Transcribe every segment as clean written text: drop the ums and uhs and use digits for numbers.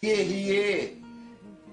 Guerrier.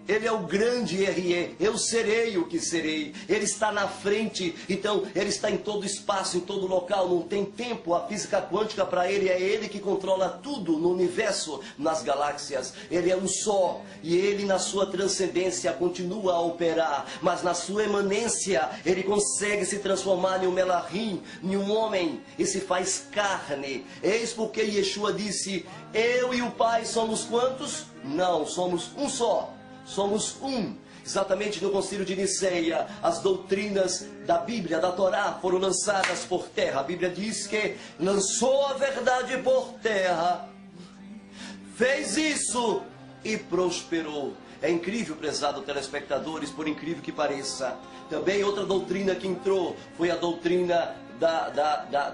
Ele é o grande guerrier. Eu serei o que serei. Ele está na frente. Então, ele está em todo espaço, em todo local. Não tem tempo. A física quântica para ele é ele que controla tudo no universo, nas galáxias. Ele é um só. E ele, na sua transcendência, continua a operar. Mas na sua emanência, ele consegue se transformar em um Melahim, em um homem. E se faz carne. Eis porque Yeshua disse: eu e o Pai somos quantos? Não, somos um só. Somos um. Exatamente no Concílio de Niceia, as doutrinas da Bíblia, da Torá, foram lançadas por terra. A Bíblia diz que lançou a verdade por terra, fez isso e prosperou. É incrível, prezado telespectadores, por incrível que pareça. Também outra doutrina que entrou foi a doutrina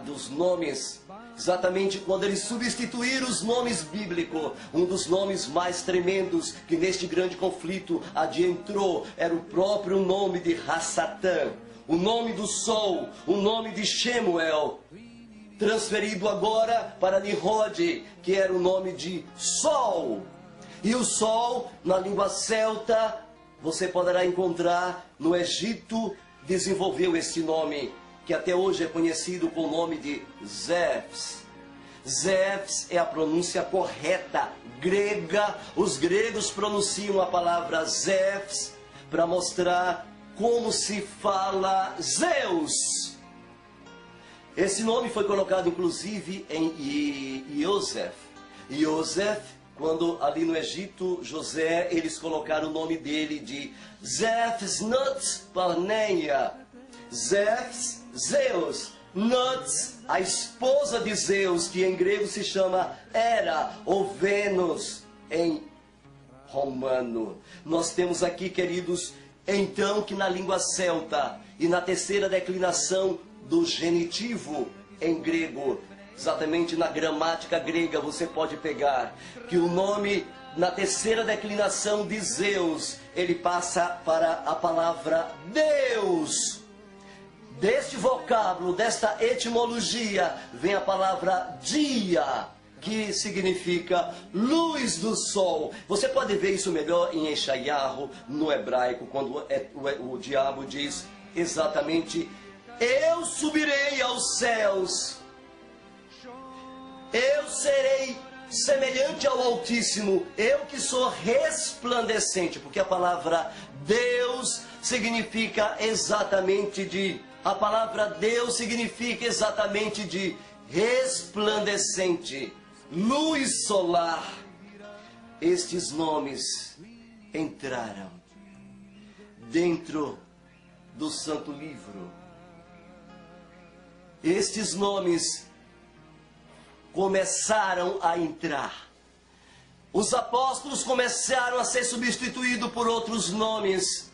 dos nomes. Exatamente quando eles substituíram os nomes bíblicos, um dos nomes mais tremendos que neste grande conflito adentrou era o próprio nome de Hassatã, o nome do Sol, o nome de Shemuel, transferido agora para Nimrod, que era o nome de Sol. E o Sol, na língua celta, você poderá encontrar no Egito, desenvolveu esse nome, que até hoje é conhecido com o nome de Zéus. Zéus é a pronúncia correta, grega. Os gregos pronunciam a palavra Zéus para mostrar como se fala Zeus. Esse nome foi colocado inclusive em Yosef. Yosef, quando ali no Egito, José, eles colocaram o nome dele de Zeus Nut Parneia. Zeus, Nuts, a esposa de Zeus, que em grego se chama Hera ou Vênus em romano. Nós temos aqui, queridos, então que na língua celta e na terceira declinação do genitivo em grego, exatamente na gramática grega, você pode pegar que o nome na terceira declinação de Zeus, ele passa para a palavra Deus. Deste vocábulo, desta etimologia, vem a palavra dia, que significa luz do sol. Você pode ver isso melhor em Yeshayahu, no hebraico, quando o diabo diz exatamente: eu subirei aos céus, eu serei semelhante ao Altíssimo, eu que sou resplandecente, porque a palavra Deus significa exatamente a palavra Deus significa exatamente de resplandecente, luz solar. Estes nomes entraram dentro do Santo Livro. Estes nomes começaram a entrar. Os apóstolos começaram a ser substituídos por outros nomes.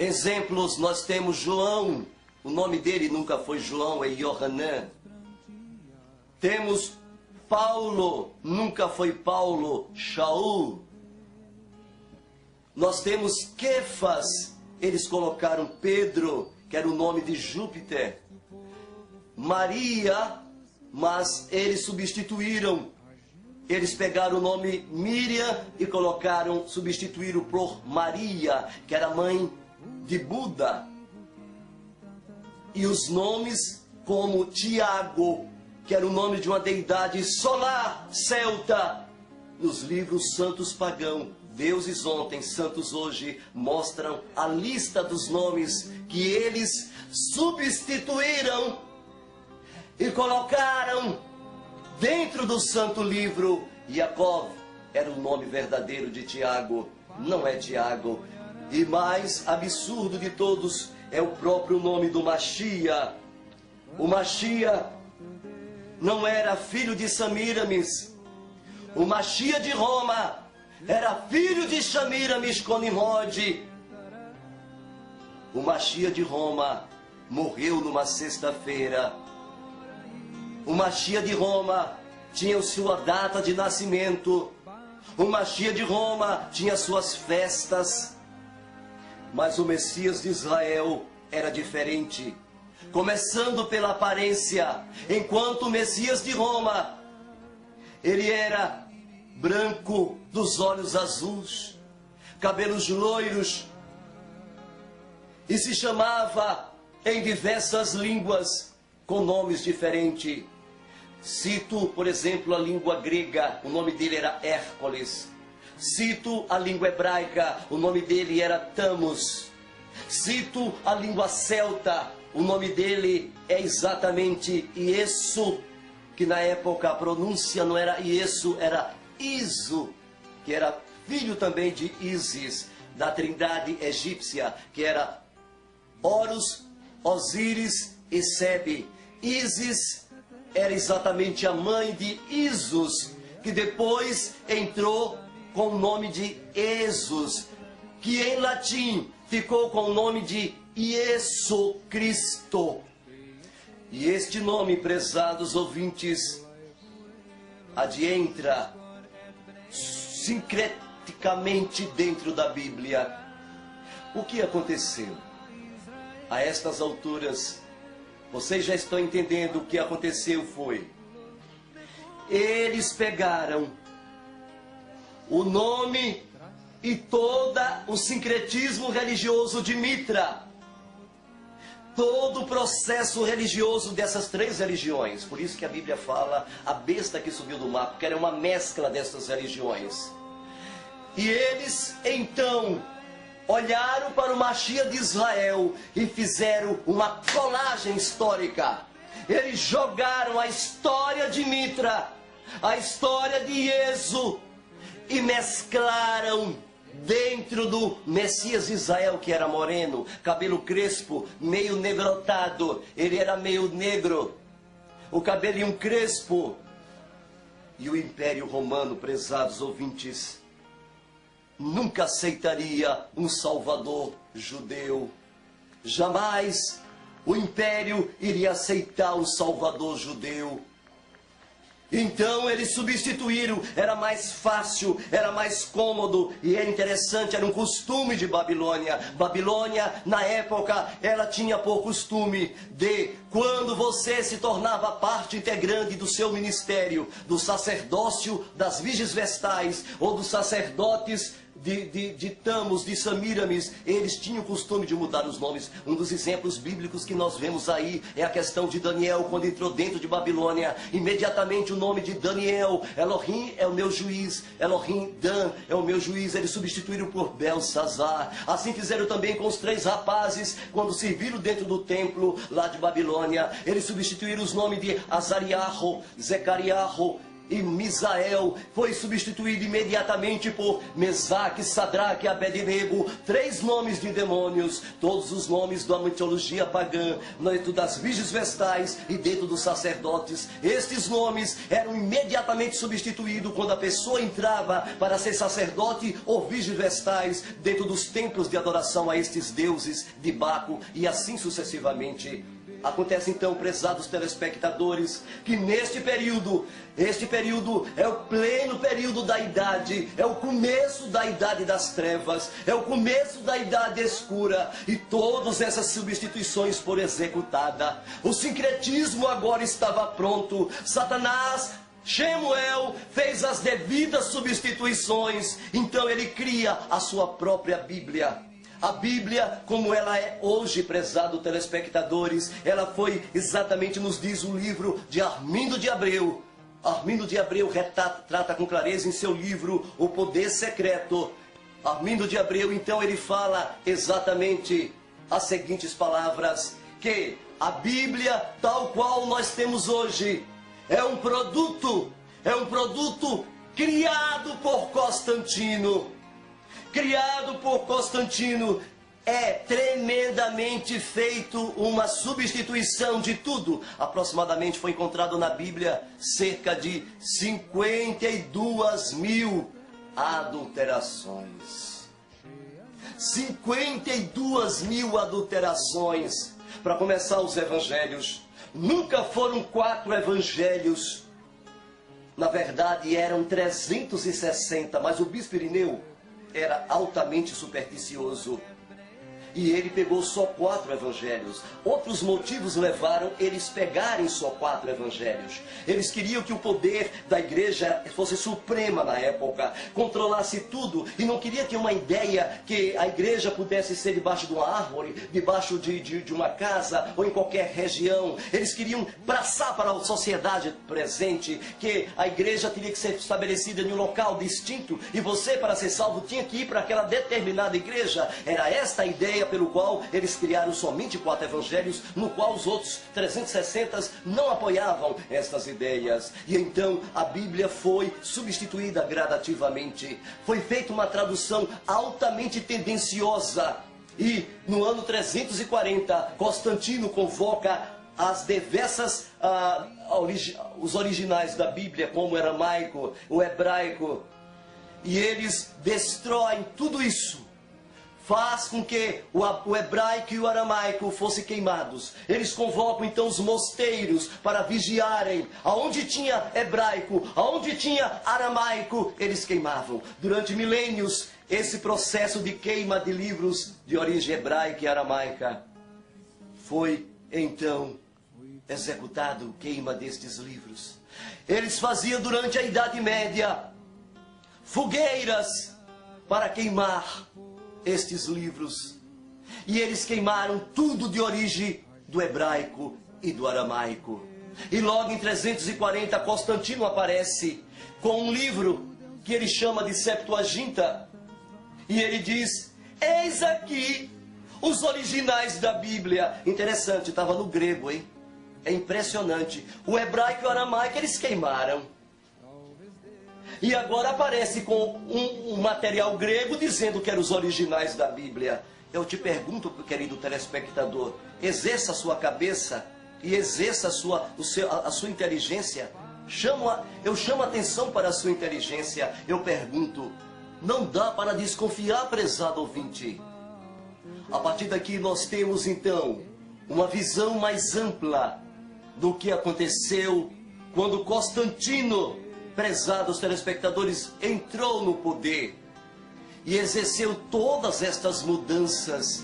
Exemplos, nós temos João, o nome dele nunca foi João, é Yohanan. Temos Paulo, nunca foi Paulo, Shaul. Nós temos Kefas, eles colocaram Pedro, que era o nome de Júpiter. Maria, mas eles substituíram. Eles pegaram o nome Miriam e substituíram por Maria, que era mãe de Buda. E os nomes como Tiago, que era o nome de uma deidade solar celta, nos livros santos pagãos, deuses ontem, santos hoje, mostram a lista dos nomes que eles substituíram e colocaram dentro do santo livro. Yaakov era o nome verdadeiro de Tiago, não é Tiago. E mais absurdo de todos é o próprio nome do Mashiach. O Mashiach não era filho de Samiramis. O Mashiach de Roma era filho de Samiramis com Nimrod. O Mashiach de Roma morreu numa sexta-feira. O Mashiach de Roma tinha sua data de nascimento. O Mashiach de Roma tinha suas festas. Mas o Messias de Israel era diferente. Começando pela aparência, enquanto o Messias de Roma, ele era branco, dos olhos azuis, cabelos loiros, e se chamava em diversas línguas com nomes diferentes. Cito, por exemplo, a língua grega, o nome dele era Hércules. Cito a língua hebraica, o nome dele era Tamus. Cito a língua celta, o nome dele é exatamente Iesu, que na época a pronúncia não era Iesu, era Iso, que era filho também de Ísis, da trindade egípcia, que era Horus, Osíris e Sebe. Ísis era exatamente a mãe de Isus, que depois entrou com o nome de Jesus, que em latim ficou com o nome de Iesu Cristo. E este nome, prezados ouvintes, adentra sincreticamente dentro da Bíblia. O que aconteceu? A estas alturas, vocês já estão entendendo o que aconteceu foi: eles pegaram o nome e todo o sincretismo religioso de Mitra, todo o processo religioso dessas três religiões. Por isso que a Bíblia fala a besta que subiu do mar, porque era uma mescla dessas religiões. E eles então olharam para o Mashiach de Israel e fizeram uma colagem histórica. Eles jogaram a história de Mitra, a história de Iesu, e mesclaram dentro do Messias de Israel, que era moreno, cabelo crespo, meio negrotado. Ele era meio negro, o cabelinho crespo. E o Império Romano, prezados ouvintes, nunca aceitaria um salvador judeu. Jamais o Império iria aceitar um salvador judeu. Então eles substituíram, era mais fácil, era mais cômodo e é interessante, era um costume de Babilônia. Babilônia, na época, ela tinha por costume de, quando você se tornava parte integrante do seu ministério, do sacerdócio das virgens vestais ou dos sacerdotes de Tamus, de Samiramis, eles tinham o costume de mudar os nomes. Um dos exemplos bíblicos que nós vemos aí é a questão de Daniel, quando entrou dentro de Babilônia. Imediatamente o nome de Daniel, Elohim é o meu juiz, Elohim Dan é o meu juiz, eles substituíram por Belsazar. Assim fizeram também com os três rapazes, quando serviram dentro do templo lá de Babilônia. Eles substituíram os nomes de Azariahu, Zecariahu e Misael. Foi substituído imediatamente por Mesaque, Sadraque e Abednego, três nomes de demônios, todos os nomes da mitologia pagã, dentro das virgens vestais e dentro dos sacerdotes. Estes nomes eram imediatamente substituídos quando a pessoa entrava para ser sacerdote ou virgens vestais dentro dos templos de adoração a estes deuses de Baco, e assim sucessivamente. Acontece então, prezados telespectadores, que neste período, este período é o pleno período da idade, é o começo da idade das trevas, é o começo da idade escura, e todas essas substituições foram executadas. O sincretismo agora estava pronto. Satanás, Shemuel, fez as devidas substituições, então ele cria a sua própria Bíblia. A Bíblia, como ela é hoje, prezados telespectadores, ela foi exatamente, nos diz o livro de Armindo de Abreu. Armindo de Abreu trata com clareza em seu livro O Poder Secreto. Armindo de Abreu, então, ele fala exatamente as seguintes palavras: que a Bíblia, tal qual nós temos hoje, é um produto criado por Constantino. Criado por Constantino, é tremendamente feito uma substituição de tudo. Aproximadamente foi encontrado na Bíblia cerca de 52 mil adulterações. 52 mil adulterações. Para começar, os evangelhos nunca foram 4 evangelhos. Na verdade, eram 360, mas o bispo Irineu era altamente supersticioso. E ele pegou só 4 evangelhos. Outros motivos levaram eles pegarem só 4 evangelhos. Eles queriam que o poder da igreja fosse suprema na época, controlasse tudo, e não queria ter uma ideia que a igreja pudesse ser debaixo de uma árvore, debaixo de uma casa ou em qualquer região. Eles queriam passar para a sociedade presente que a igreja teria que ser estabelecida em um local distinto, e você, para ser salvo, tinha que ir para aquela determinada igreja. Era esta a ideia pelo qual eles criaram somente 4 evangelhos, no qual os outros 360 não apoiavam estas ideias. E então a Bíblia foi substituída gradativamente. Foi feita uma tradução altamente tendenciosa. E no ano 340, Constantino convoca as diversas, os originais da Bíblia, como o aramaico, o hebraico, e eles destroem tudo isso. Faz com que o hebraico e o aramaico fossem queimados. Eles convocam então os mosteiros para vigiarem. Aonde tinha hebraico, aonde tinha aramaico, eles queimavam. Durante milênios, esse processo de queima de livros de origem hebraica e aramaica foi então executado, queima destes livros. Eles faziam durante a Idade Média fogueiras para queimar estes livros. E eles queimaram tudo de origem do hebraico e do aramaico. E logo em 340 Constantino aparece com um livro que ele chama de Septuaginta. E ele diz: eis aqui os originais da Bíblia. Interessante, estava no grego, hein? É impressionante. O hebraico e o aramaico eles queimaram. E agora aparece com um material grego dizendo que eram os originais da Bíblia. Eu te pergunto, querido telespectador, exerça a sua cabeça e exerça a sua inteligência. Eu chamo a atenção para a sua inteligência. Eu pergunto, não dá para desconfiar, prezado ouvinte? A partir daqui nós temos então uma visão mais ampla do que aconteceu quando Constantino, prezados telespectadores, entrou no poder e exerceu todas estas mudanças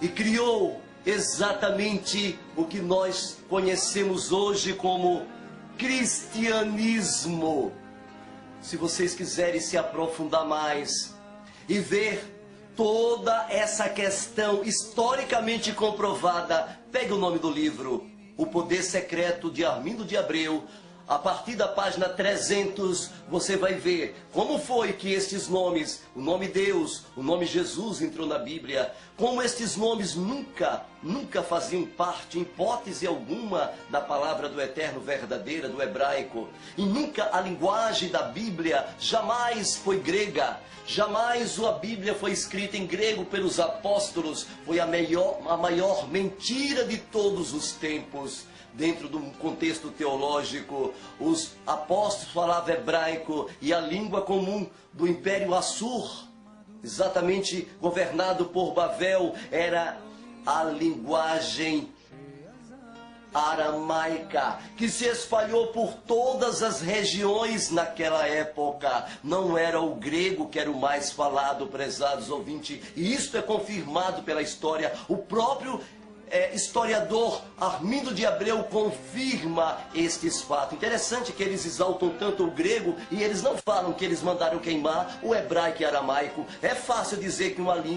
e criou exatamente o que nós conhecemos hoje como cristianismo. Se vocês quiserem se aprofundar mais e ver toda essa questão historicamente comprovada, pegue o nome do livro, O Poder Secreto de Armindo de Abreu. A partir da página 300, você vai ver como foi que estes nomes, o nome Deus, o nome Jesus entrou na Bíblia, como estes nomes nunca faziam parte, em hipótese alguma, da palavra do eterno verdadeira, do hebraico. E nunca a linguagem da Bíblia jamais foi grega. Jamais a Bíblia foi escrita em grego pelos apóstolos. Foi a maior mentira de todos os tempos. Dentro de um contexto teológico, os apóstolos falavam hebraico e a língua comum do Império Assur, exatamente governado por Babel, era a linguagem aramaica, que se espalhou por todas as regiões naquela época. Não era o grego que era o mais falado, prezados ouvintes, e isso é confirmado pela história. O próprio historiador Armindo de Abreu confirma estes fatos. Interessante que eles exaltam tanto o grego e eles não falam que eles mandaram queimar o hebraico e aramaico. É fácil dizer que uma língua